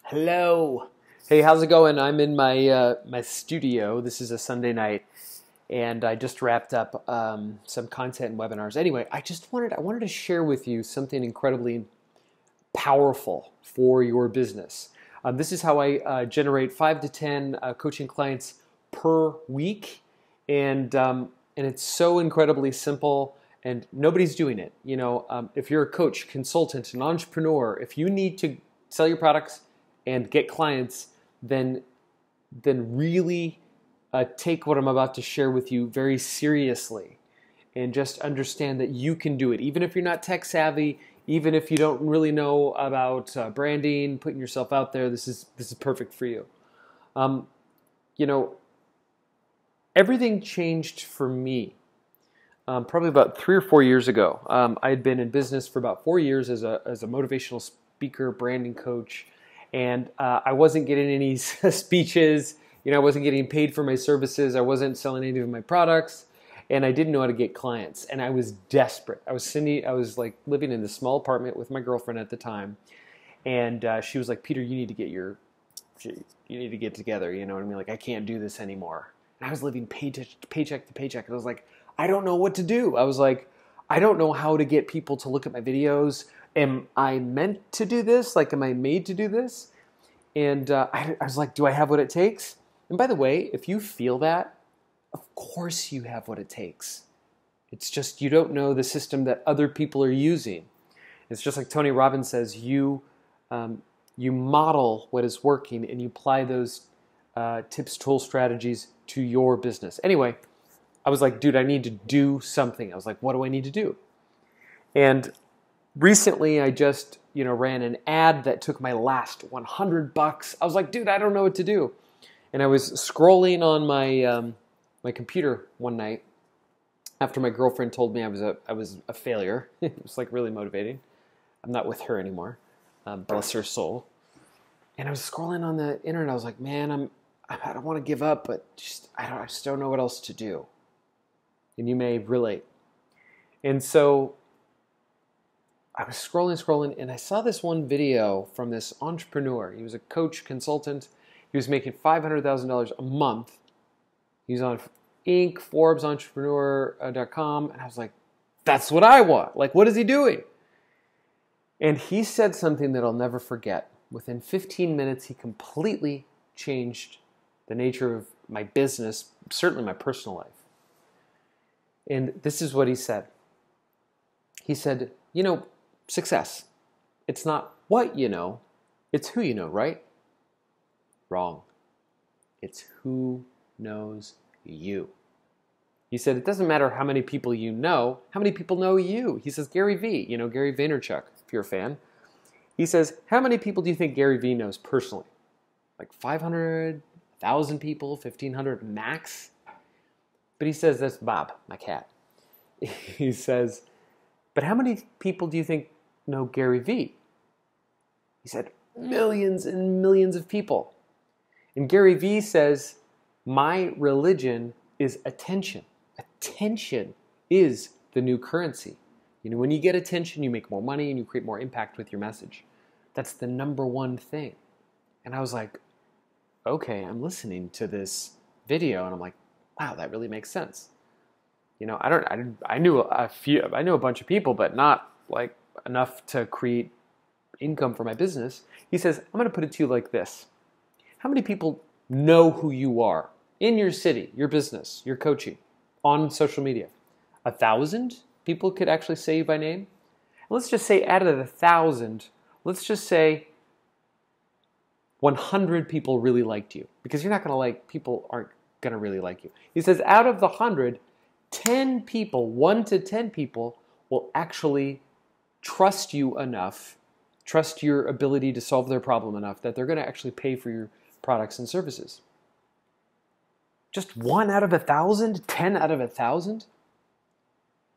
Hello. Hey, how's it going? I'm in my studio. This is a Sunday night, and I just wrapped up some content and webinars. Anyway, I wanted to share with you something incredibly powerful for your business. This is how I generate 5 to 10 coaching clients per week, and it's so incredibly simple. And nobody's doing it. If you're a coach, consultant, an entrepreneur, if you need to sell your products and get clients, then really take what I'm about to share with you very seriously, and just understand that you can do it. Even if you're not tech savvy, even if you don't really know about branding, putting yourself out there, this is perfect for you. Everything changed for me probably about 3 or 4 years ago. I had been in business for about 4 years as a motivational speaker, branding coach, and I wasn't getting any speeches. I wasn't getting paid for my services. I wasn't selling any of my products, and I didn't know how to get clients. And I was desperate. I was like living in this small apartment with my girlfriend at the time, and she was like, "Peter, you need to get together." You know what I mean? Like, I can't do this anymore. And I was living paycheck to paycheck, and I was like, I don't know what to do. I was like, I don't know how to get people to look at my videos. Am I meant to do this? Like, am I made to do this? And I was like, do I have what it takes? And by the way, if you feel that, of course you have what it takes. It's just you don't know the system that other people are using. It's just like Tony Robbins says, you model what is working and you apply those tips, tools, strategies to your business. Anyway, I was like, dude, I need to do something. I was like, what do I need to do? And recently I just, ran an ad that took my last $100. I was like, dude, I don't know what to do. And I was scrolling on my my computer one night after my girlfriend told me I was a failure. It was like really motivating. I'm not with her anymore. Bless her soul. And I was scrolling on the internet. I was like, man, I don't want to give up, but I just don't know what else to do. And you may relate. And so I was scrolling, and I saw this one video from this entrepreneur. He was a coach, consultant. He was making $500,000 a month. He was on Inc., Forbes, Entrepreneur.com, and I was like, that's what I want. Like, what is he doing? And he said something that I'll never forget. Within 15 minutes, he completely changed the nature of my business, certainly my personal life. And this is what he said. He said, success, it's not what you know, it's who you know, right? Wrong. It's who knows you. He said, it doesn't matter how many people you know, how many people know you. He says, Gary Vee, Gary Vaynerchuk, if you're a fan. He says, how many people do you think Gary Vee knows personally? Like 500, 1,000 people, 1,500 max? But he says, that's Bob, my cat. He says, but how many people do you think know Gary Vee? He said, millions and millions of people. And Gary Vee says, my religion is attention. Attention is the new currency. When you get attention, you make more money and you create more impact with your message. That's the number one thing. And I was like, okay, I'm listening to this video and I'm like, wow, that really makes sense. I knew a bunch of people, but not like enough to create income for my business. He says, I'm going to put it to you like this. How many people know who you are in your city, your business, your coaching, on social media? 1,000 people could actually say you by name. And let's just say out of the 1,000, let's just say 100 people really liked you, because you're not going to people aren't going to really like you. He says out of the 100, 10 people, 1 to 10 people will actually trust you enough, trust your ability to solve their problem enough that they're going to actually pay for your products and services. Just 1 out of 1,000, 10 out of 1,000.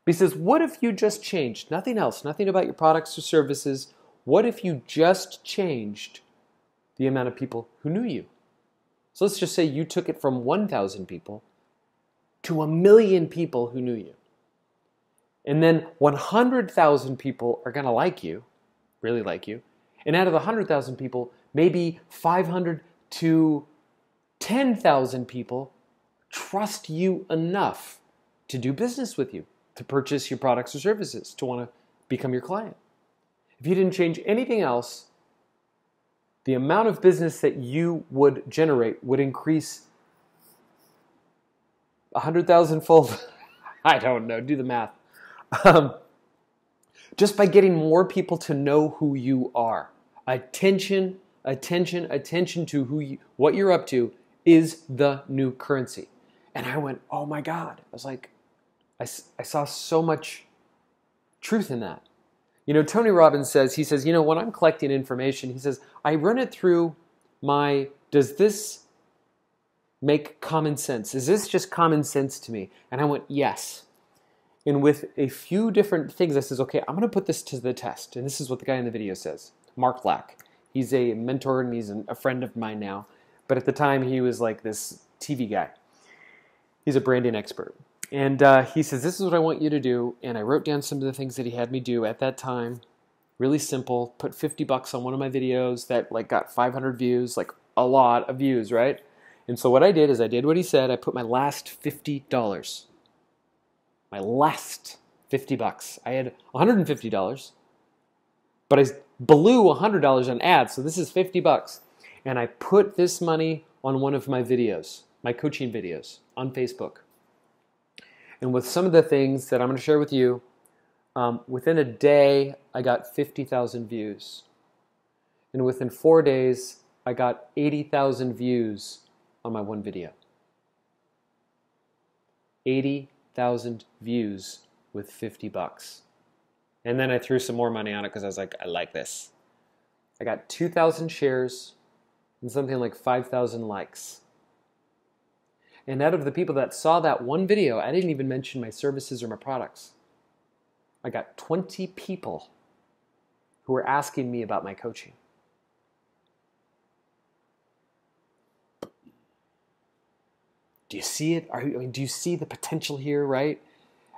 He says, what if you just changed? Nothing else, nothing about your products or services. What if you just changed the amount of people who knew you? So let's just say you took it from 1,000 people to 1,000,000 people who knew you. And then 100,000 people are going to like you, really like you. And out of the 100,000 people, maybe 500 to 10,000 people trust you enough to do business with you, to purchase your products or services, to want to become your client. If you didn't change anything else, the amount of business that you would generate would increase 100,000-fold. I don't know, do the math. Just by getting more people to know who you are. Attention to what you're up to is the new currency. And I went, oh my God. I was like, I saw so much truth in that. You know, Tony Robbins says, you know, when I'm collecting information, he says, I run it through does this make common sense? Is this just common sense to me? And I went, yes. And with a few different things, I says, okay, I'm going to put this to the test. And this is what the guy in the video says, Mark Lack. He's a mentor and he's a friend of mine now. But at the time, he was like this TV guy. He's a branding expert. And he says, this is what I want you to do. And I wrote down some of the things that he had me do at that time. Really simple. Put $50 on one of my videos that like got 500 views, like a lot of views, right? And so what I did is I did what he said. I put my last $50. My last $50. I had $150, but I blew $100 on ads. So this is $50. And I put this money on one of my videos, my coaching videos on Facebook. And with some of the things that I'm going to share with you, within a day, I got 50,000 views. And within 4 days, I got 80,000 views on my one video. 80,000 views with $50. And then I threw some more money on it because I was like, I like this. I got 2,000 shares and something like 5,000 likes. And out of the people that saw that one video, I didn't even mention my services or my products. I got 20 people who were asking me about my coaching. Do you see it? Do you see the potential here, right?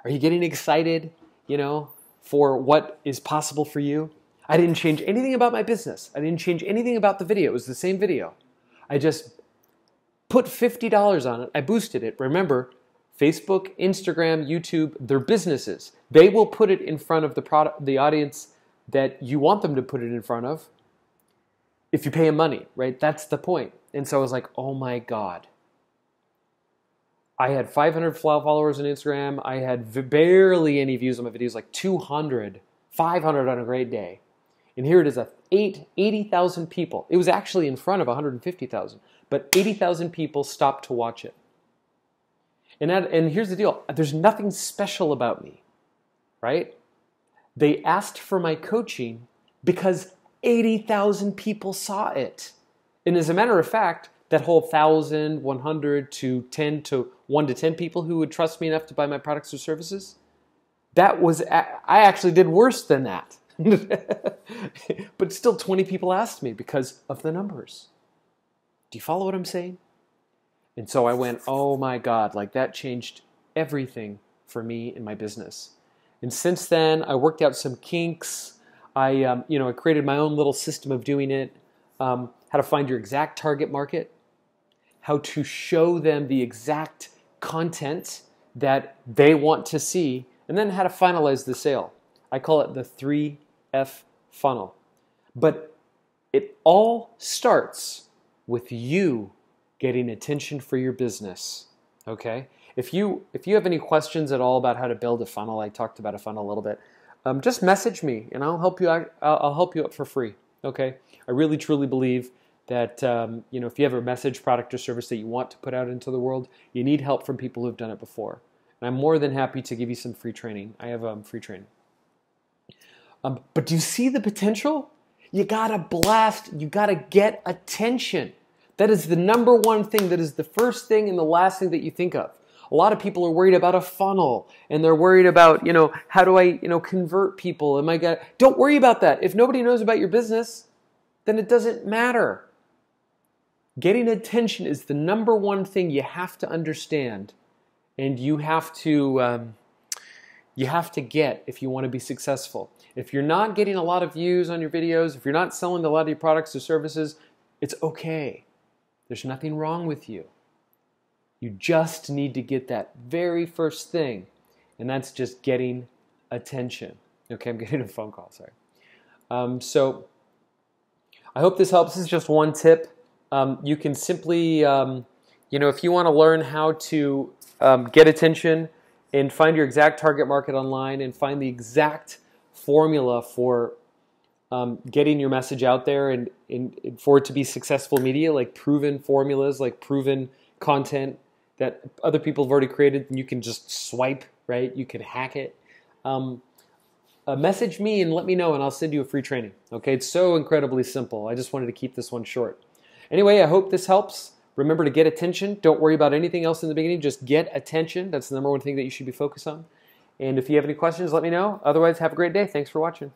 Are you getting excited, you know, for what is possible for you? I didn't change anything about my business. I didn't change anything about the video. It was the same video. I just put $50 on it. I boosted it. Remember, Facebook, Instagram, YouTube, they're businesses. They will put it in front of the audience that you want them to put it in front of if you pay them money, right? That's the point. And so I was like, oh my God. I had 500 followers on Instagram. I had barely any views on my videos, like 200, 500 on a great day. And here it is, 80,000 people. It was actually in front of 150,000, but 80,000 people stopped to watch it. And here's the deal. There's nothing special about me, right? They asked for my coaching because 80,000 people saw it. And as a matter of fact, that whole 1,000, 100 to 10 to 1 to 10 people who would trust me enough to buy my products or services, I actually did worse than that. But still 20 people asked me because of the numbers. Do you follow what I'm saying? And so I went, oh my God, like that changed everything for me in my business. And since then, I worked out some kinks. I created my own little system of doing it. How to find your exact target market, how to show them the exact content that they want to see, and then how to finalize the sale. I call it the 3F funnel. But it all starts with you getting attention for your business, okay? If you have any questions at all about how to build a funnel, I talked about a funnel a little bit, just message me and I'll help you out. I'll help you out for free, okay? I really truly believe that if you have a message, product, or service that you want to put out into the world, you need help from people who've done it before. And I'm more than happy to give you some free training. I have free training. But do you see the potential? You gotta blast. You gotta get attention. That is the number one thing. That is the first thing and the last thing that you think of. A lot of people are worried about a funnel and they're worried about, how do I, convert people? Don't worry about that. If nobody knows about your business, then it doesn't matter. Getting attention is the number one thing you have to understand, and you have to you have to get if you want to be successful. If you're not getting a lot of views on your videos, if you're not selling a lot of your products or services, it's okay. There's nothing wrong with you. You just need to get that very first thing, and that's just getting attention. Okay, I'm getting a phone call, sorry. So I hope this helps. This is just one tip. You can simply, if you want to learn how to get attention and find your exact target market online and find the exact formula for getting your message out there and for it to be successful media, like proven formulas, like proven content that other people have already created, and you can just swipe, right? You can hack it. Message me and let me know, and I'll send you a free training. Okay, it's so incredibly simple. I just wanted to keep this one short. Anyway, I hope this helps. Remember to get attention. Don't worry about anything else in the beginning. Just get attention. That's the number one thing that you should be focused on. And if you have any questions, let me know. Otherwise, have a great day. Thanks for watching.